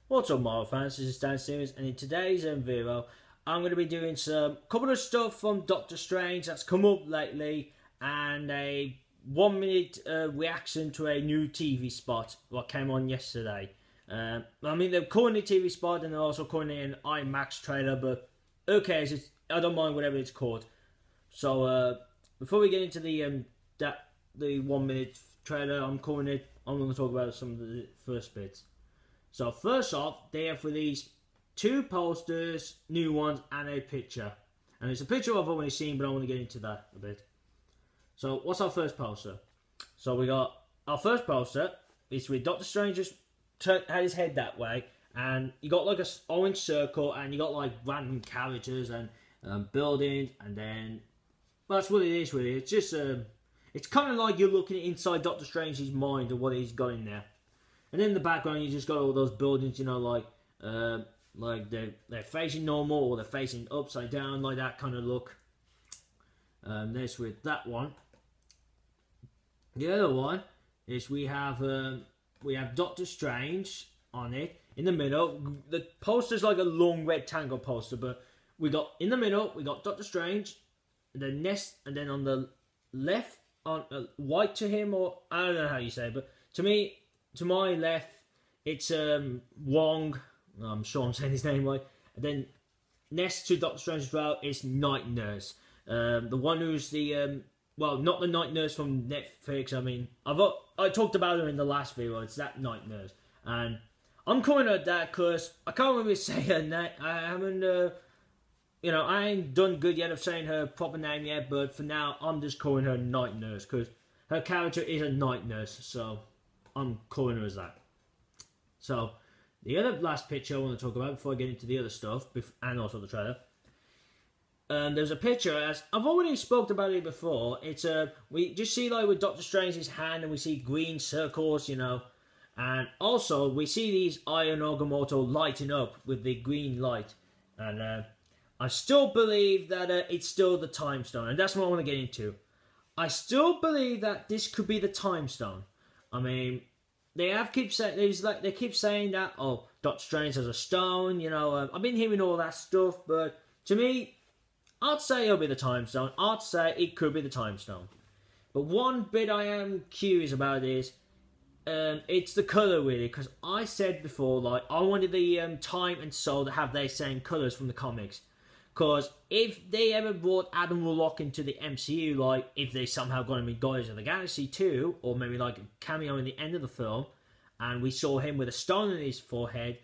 What's up, Marvel fans? This is Dan Simmons, and in today's video, I'm going to be doing some couple of stuff from Doctor Strange that's come up lately, and a 1 minute reaction to a new TV spot what came on yesterday. I mean, they're calling it TV spot, and they're also calling it an IMAX trailer, but who cares? I don't mind whatever it's called. So before we get into the 1 minute trailer, I'm going to talk about some of the first bits. So first off, they have released 2 posters, new ones, and a picture. And it's a picture I've already seen, but I want to get into that a bit. So what's our first poster? So we got our first poster. It's with Doctor Strange just had his head that way, and you got like a orange circle, and you got like random characters and buildings, and then that's what it is really. It's just it's kind of like you're looking inside Doctor Strange's mind of what he's got in there. And in the background, you just got all those buildings, you know, like they're facing normal or they're facing upside down, like that kind of look. This with that one. The other one is we have Doctor Strange on it in the middle. The poster's like a long rectangle poster, but we got in the middle we got Doctor Strange, the nest, and then on the left, on white to him, or I don't know how you say it, but to me. To my left, it's Wong. I'm sure I'm saying his name right. And then next to Doctor Strange as well is Night Nurse. The one who's the well, not the Night Nurse from Netflix. I mean, I talked about her in the last video. It's that Night Nurse, and I'm calling her that because I can't really say her name. I haven't, you know, I ain't done good yet of saying her proper name yet. But for now, I'm just calling her Night Nurse because her character is a Night Nurse. So I'm calling her as that. So, the other last picture I want to talk about before I get into the other stuff, and also the trailer. There's a picture, as I've already spoke about it before. It's we just see like with Doctor Strange's hand, and we see green circles, you know, and also we see these Iron Agamotto lighting up with the green light, and I still believe that it's still the Time Stone, and that's what I want to get into. I still believe that this could be the Time Stone. I mean, they keep saying that, oh, Doctor Strange has a stone, you know. I've been hearing all that stuff, but to me, I'd say it'll be the Time Stone. I'd say it could be the Time Stone. But one bit I am curious about is, it's the colour really, because I said before, like, I wanted the Time and Soul to have their same colours from the comics. Because if they ever brought Adam Warlock into the MCU, like if they somehow got him in Guardians of the Galaxy 2, or maybe like a cameo in the end of the film, and we saw him with a stone in his forehead,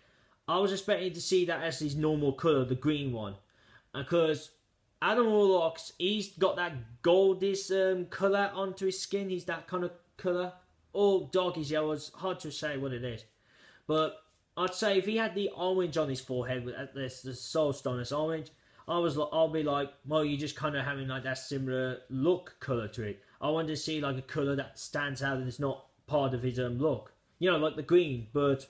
I was expecting to see that as his normal colour, the green one. Because Adam Warlock, he's got that goldish colour onto his skin, he's that kind of colour. Or darkish yellow, it's hard to say what it is. But I'd say if he had the orange on his forehead, with the Soul Stone is orange, I'll be like, well, you're just kind of having like that similar look colour to it. I wanted to see like a colour that stands out and is not part of his look. You know, like the green, but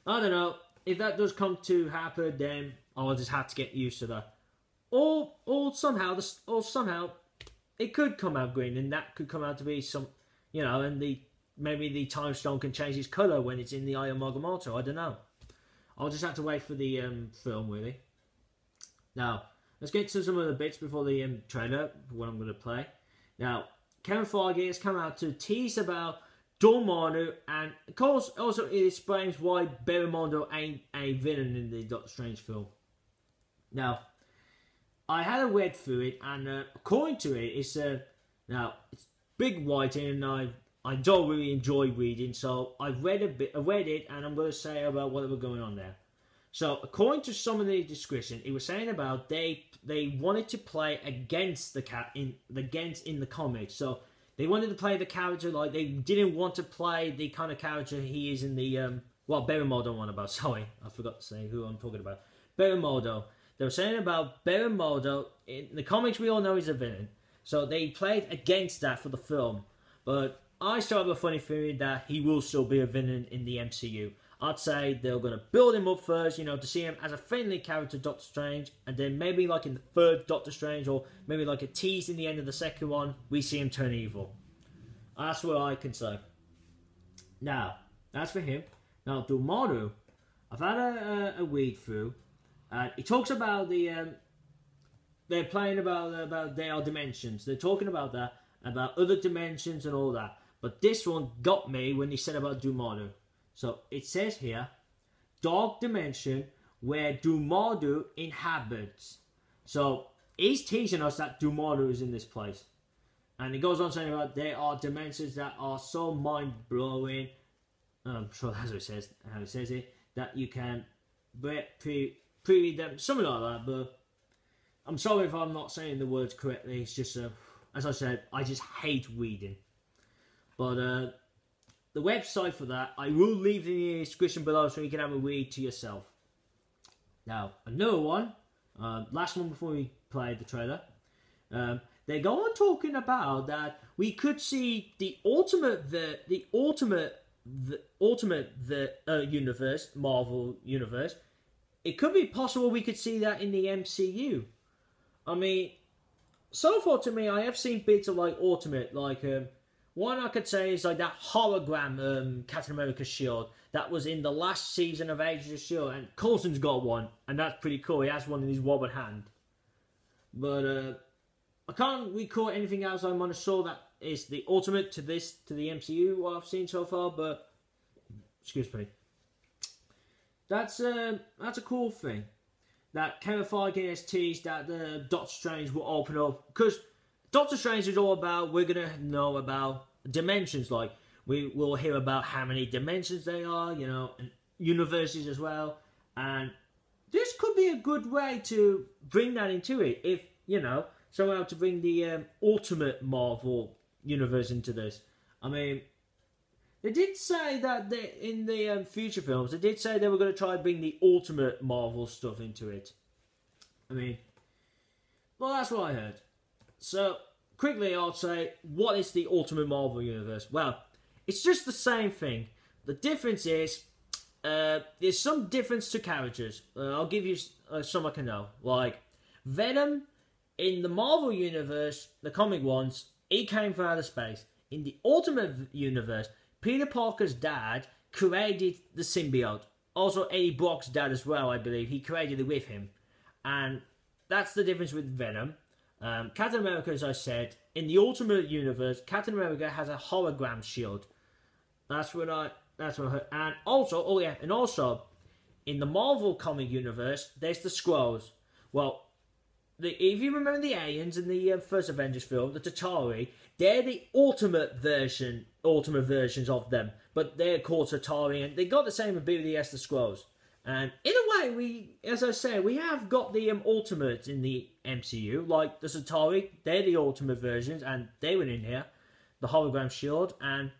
I don't know. If that does come to happen, then I'll just have to get used to that. Or somehow it could come out green, and that could come out to be some, you know, and maybe the Time Stone can change its colour when it's in the Iron Agamotto. I don't know. I'll just have to wait for the film really. Now, let's get to some of the bits before the trailer, what I'm going to play. Now, Kevin Feige has come out to tease about Dormammu, and of course, also it explains why Dormammu ain't a villain in the Doctor Strange film. Now, I had a read through it, and according to it, it's big writing, and I don't really enjoy reading, so I read it, and I'm going to say about what was going on there. So, according to some of the description, it was saying about they wanted to play against the in the comics. So, they wanted to play the character like they didn't want to play the kind of character he is in the well, Dormammu one about. Sorry, I forgot to say who I'm talking about. Dormammu. They were saying about Dormammu in the comics. We all know he's a villain. So they played against that for the film. But I still have a funny feeling that he will still be a villain in the MCU. I'd say they're going to build him up first, you know, to see him as a friendly character, Doctor Strange, and then maybe like in the third Doctor Strange, or maybe like a tease in the end of the second one, we see him turn evil. That's what I can say. Now, that's for him. Now, Dormammu, I've had a read through, and it talks about the they're playing about their dimensions. They're talking about that, about other dimensions and all that. But this one got me when they said about Dormammu. So it says here, dark dimension where Dormammu inhabits. So he's teasing us that Dormammu is in this place. And it goes on saying about there are dimensions that are so mind-blowing. I'm sure that's what it says, how it says it, that you can pre-read them, something like that. But I'm sorry if I'm not saying the words correctly. It's just, as I said, I just hate reading. But the website for that, I will leave in the description below so you can have a read to yourself. Now, another one, last one before we play the trailer. They go on talking about that we could see the ultimate universe, Marvel universe. It could be possible we could see that in the MCU. I mean, so far to me, I have seen bits of like Ultimate, like one I could say is like that hologram Captain America shield that was in the last season of Agents of S.H.I.E.L.D. and Coulson's got one, and that's pretty cool. He has one in his wobbly hand. But I can't recall anything else I want to show that is the ultimate to the MCU what I've seen so far. But excuse me, that's a cool thing. That Kevin Feige has teased that the Doctor Strange will open up, because Doctor Strange is all about, we're going to know about dimensions, like we will hear about how many dimensions they are, you know, and universes as well. And this could be a good way to bring that into it, if, you know, somehow to bring the ultimate Marvel universe into this. I mean, they did say that in the future films, they did say they were going to try and bring the ultimate Marvel stuff into it. I mean, well, that's what I heard. So, quickly I'll say, what is the ultimate Marvel universe? Well, it's just the same thing. The difference is, there's some difference to characters. I'll give you some I can know. Like, Venom, in the Marvel universe, the comic ones, he came from outer space. In the Ultimate universe, Peter Parker's dad created the symbiote. Also, Eddie Brock's dad as well, I believe. He created it with him. And that's the difference with Venom. Captain America, as I said, in the Ultimate universe, Captain America has a hologram shield. That's what I heard. And also, oh yeah, and also, in the Marvel comic universe, there's the Skrulls. Well, if you remember the aliens in the first Avengers film, the Chitauri, they're the ultimate versions of them, but they're called Chitauri, and they got the same ability as the Skrulls. And in a way, as I say, we have got the ultimates in the MCU, like the Chitauri, they're the ultimate versions, and they were in here, the hologram shield, and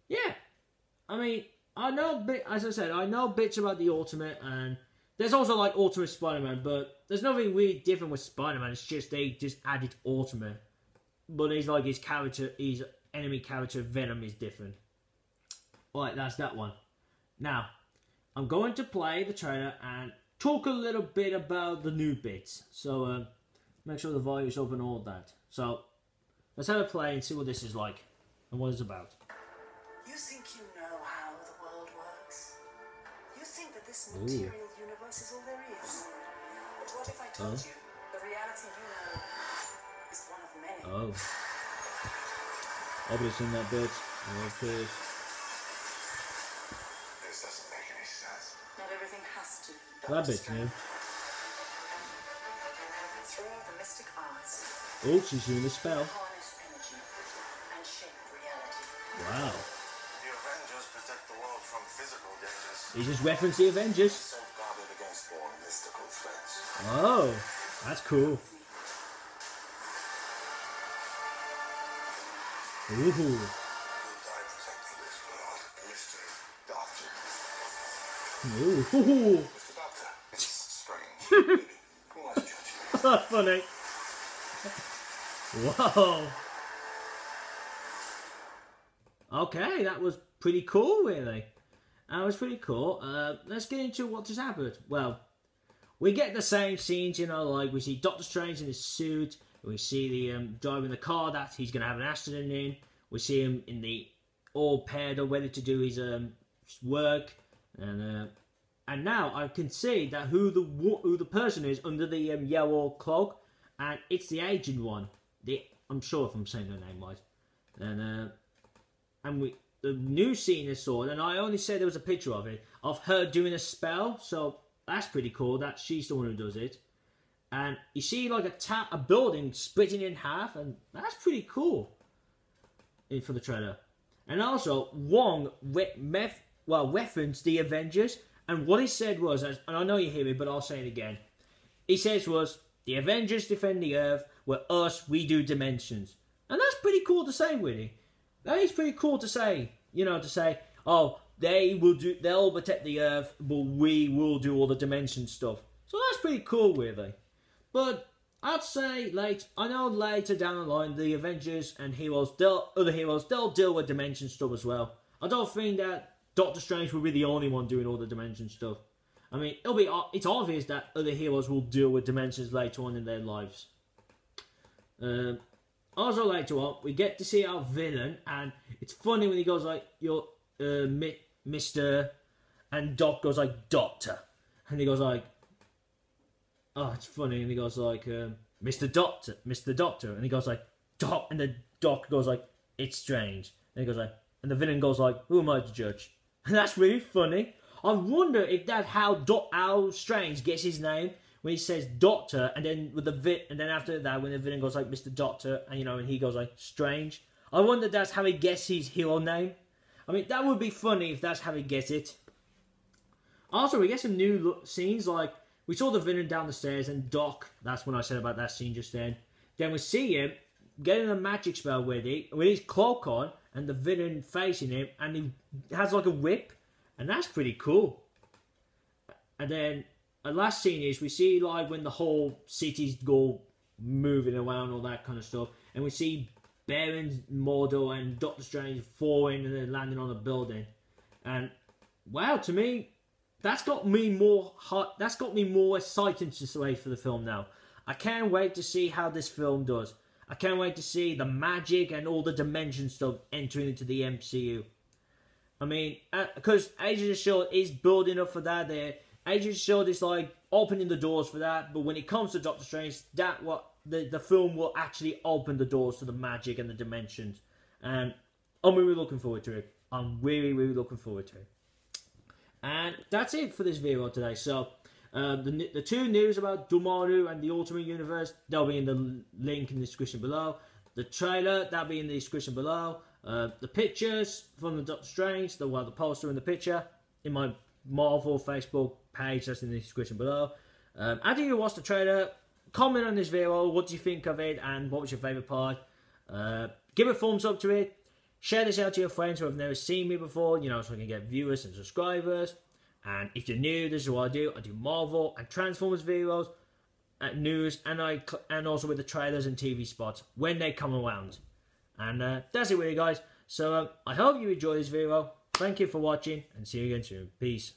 yeah, I mean, I know as I said, I know bits about the ultimate, and there's also like Ultimate Spider-Man, but there's nothing really different with Spider-Man. It's just they just added Ultimate, but he's like his character, his enemy character Venom is different. Alright, that's that one. Now, I'm going to play the trailer and talk a little bit about the new bits. So make sure the volume's open, all that. So let's have a play and see what this is like and what it's about. You think you know how the world works? You think that this material universe is all there is? But what if I told you the reality you know is one of many? Oh. Obviously in that bit. Okay. This doesn't make any sense. Not everything has to. That bit's new. Through the mystic arts. Oh, she's doing a spell. Harness energy and shape reality. Wow. The Avengers protect the world from physical dangers. He just referenced the Avengers. Safeguarded against more mystical threats. Oh, that's cool. Ooh. You die protecting this world, Mr. Doctor. Ooh. Mr. Doctor, it's strange. Who was judging? That's funny. Whoa. Okay, that was pretty cool, really. That was pretty cool. Let's get into what just happened. Well, we get the same scenes, you know, like we see Doctor Strange in his suit. We see the driving the car that he's going to have an accident in. We see him in the all paired up, ready to do his work. And And now I can see that who the person is under the yellow cloak, and it's the aged one. I'm sure if I'm saying her name right. And the new scene is saw, and I only said there was a picture of it of her doing a spell, so that's pretty cool. That she's the one who does it. And you see like a building splitting in half, and that's pretty cool for the trailer. And also, Wong referenced the Avengers, and what he said was, and I know you hear me, but I'll say it again. He says was, the Avengers defend the Earth, where us, we do dimensions. And that's pretty cool to say, really. That is pretty cool to say. You know, to say, oh, they'll protect the Earth, but we will do all the dimension stuff. So that's pretty cool, really. But I'd say I know later down the line, the Avengers and other heroes, they'll deal with dimension stuff as well. I don't think that Doctor Strange will be the only one doing all the dimension stuff. I mean, it's obvious that other heroes will deal with dimensions later on in their lives. Also later on, we get to see our villain, and it's funny when he goes like, "You're Mr." and Doc goes like, "Doctor," and he goes like, oh, it's funny, and he goes like, Mr. Doctor, and he goes like, Doc, and the Doc goes like, it's strange, and he goes like, and the villain goes like, who am I to judge? And that's really funny. I wonder if that's how Strange gets his name, when he says Doctor, and then and then after that, when the villain goes like Mr. Doctor, and and he goes like Strange. I wonder if that's how he gets his hero name. I mean, that would be funny if that's how he gets it. Also, we get some new scenes, like, we saw the villain down the stairs, and Doc, that's when I said about that scene just then. Then we see him getting a magic spell with his cloak on, and the villain facing him, and he has like a whip, and that's pretty cool. And then, the last scene is, we see like when the whole city's go moving around, all that kind of stuff, and we see Baron, Mordo, and Doctor Strange falling and then landing on a building. And, wow, to me, that's got me more excited to wait for the film now. I can't wait to see how this film does. I can't wait to see the magic and all the dimension stuff entering into the MCU. I mean, because Agents of S.H.I.E.L.D. is building up for that there. Agents of S.H.I.E.L.D. is like opening the doors for that, but when it comes to Doctor Strange, the film will actually open the doors to the magic and the dimensions. And I'm really looking forward to it. I'm really, really looking forward to it. And that's it for this video today. So, the two news about Dormammu and the Ultimate Universe, they'll be in the link in the description below. The trailer, that'll be in the description below. The pictures from the Doctor Strange, the poster and the picture, in my Marvel Facebook page, that's in the description below. After you watch the trailer, comment on this video, what do you think of it, and what was your favourite part. Give a thumbs up to it. Share this out to your friends who have never seen me before, so I can get viewers and subscribers. And if you're new, this is what I do. I do Marvel and Transformers videos, news, and also with the trailers and TV spots when they come around. And that's it really, guys. So I hope you enjoyed this video. Thank you for watching, and see you again soon. Peace.